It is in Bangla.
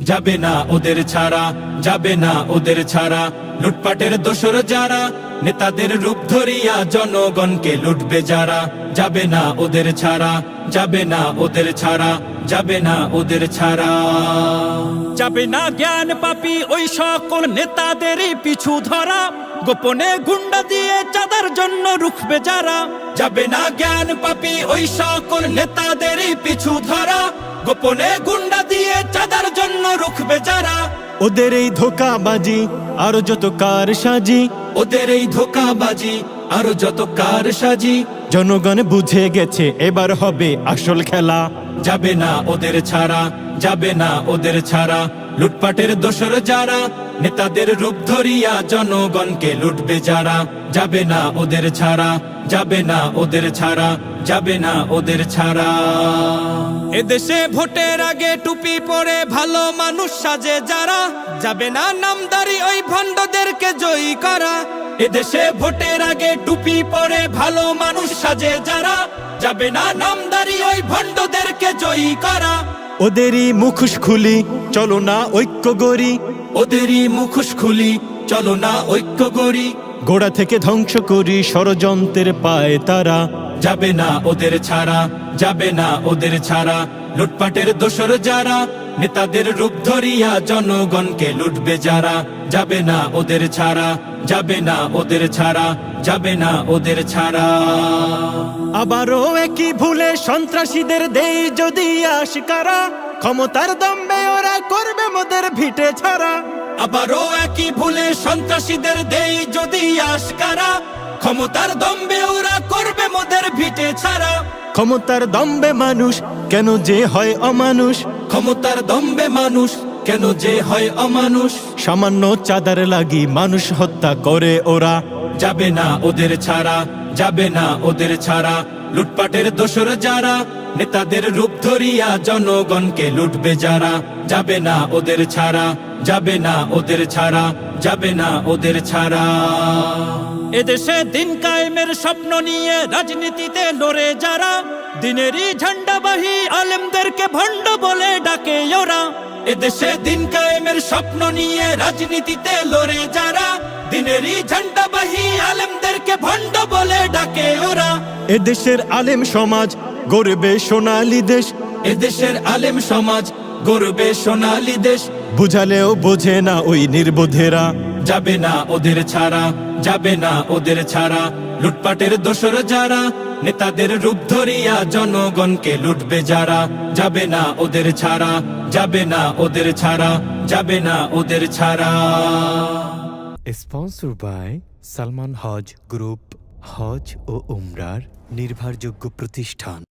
যাবে না ওদের ছাড়া, যাবে না ওদের ছাড়া। লুটপাটের দোসর যারা, নেতাদের রূপ ধরিয়া জনগণকে লুটবে যারা, যাবে না ওদের ছাড়া, যাবে না ওদের ছাড়া, যাবে না ওদের ছাড়া। যাবে না জ্ঞান পাপী ওই সকল নেতাদেরই পিছু ধরা, গোপনে গুন্ডা দিয়ে চাঁদার জন্য রুখবে যারা। যাবে না জ্ঞান পাপী ওই সকল নেতাদেরই পিছু ধরা, গোপনে গুন্ডা দিয়ে চাঁদার জন্য রুখবে যারা। ওদের এই ধোঁকাবাজি আরো যত কারসাজি, ওদের এই ধোঁকাবাজি আরো যত কারসাজি, জনগণ বুঝে গেছে এবার হবে আসল খেলা। যাবে না ওদের ছাড়া, যাবে না ওদের ছাড়া। লুটপাটের দোসর যারা, নেতাদের রূপ ধরিয়া জনগণকে লুটবে যারা, যাবে না ওদের ছাড়া, যাবে না ওদের ছাড়া, যাবে না ওদের ছাড়া। এদেশে ভোটের আগে টুপি পরে ভালো মানুষ সাজে যারা, যাবে না নামদারি ওই ভণ্ডদেরকে জয়ী করা। এদেশে ভোটের আগে টুপি পরে ভালো মানুষ সাজে যারা, যাবে না নামদারি ওই ভণ্ডদেরকে জয়ী করা। ওদেরই মুখোশ খুলি চলো না ঐক্য গড়ি, ওদেরই মুখোশ খুলি চলো না ঐক্য গড়ি। গোড়া থেকে ধ্বংস করি ষড়যন্ত্রের পায় তারা, যাবে না ওদের ছাড়া, যাবে না ওদের ছাড়া। লুটপাটের দোসর যারা, নেতাদের রূপ ধরিয়া জনগণকে লুটবে যারা, যাবে না ওদের ছাড়া, যাবে না ওদের ছাড়া, যাবে না ওদের ছাড়া। আবারও একই ভুলে সন্ত্রাসীদের দেই যদি আশকারা, ক্ষমতার দম্বে ওরা করবে মোদের ভিটে ছাড়া। আবারও একই ভুলে সন্ত্রাসীদের দেই যদি আশকারা, ক্ষমতার দম্বে ওরা করবে মোদের ভিটে ছাড়া। ক্ষমতার দম্বে মানুষ কেন যে হয় অমানুষ, ক্ষমতার দম্বে মানুষ কেন যে হয় অমানুষ। সামান্য চাঁদার লাগি মানুষ হত্যা করে ওরা, যাবে না ওদের ছাড়া, যাবে না ওদের ছাড়া। লুটপাটের দোসর যারা, নেতাদের রূপ ধরিয়া জনগণকে লুটবে যারা, যাবে না ওদের ছাড়া, যাবে না ওদের ছাড়া, যাবে না ওদের ছাড়া। এদেশে দিন কায়েমের স্বপ্ন নিয়ে রাজনীতিতে লড়ে যারা, দিনেরই ঝান্ডাবাহী আলেমদেরকে ভণ্ড বলে ডাকে ওরা। এদেশে দিন কায়েমের স্বপ্ন নিয়ে রাজনীতিতে লড়ে যারা, দিনেরই ঝান্ডাবাহী আলেমদেরকে ভণ্ড বলে ডাকে ওরা। এদেশের আলেম সমাজ গড়বে সোনালী দেশ, এদেশের আলেম সমাজ গড়বে সোনালী দেশ। বুঝালেও বোঝে না ওই নির্বোধেরা, যাবে না ওদের ছাড়া, যাবে না ওদের ছাড়া। লুটপাটের দোসর যারা, নেতাদের রূপ ধরিয়া জনগণকে লুটবে যারা, যাবে না ওদের ছাড়া, যাবে না ওদের ছাড়া, যাবে না ওদের ছাড়া। Sponsor by Salman Hajj group, হজ ও উমরার নির্ভরযোগ্য প্রতিষ্ঠান।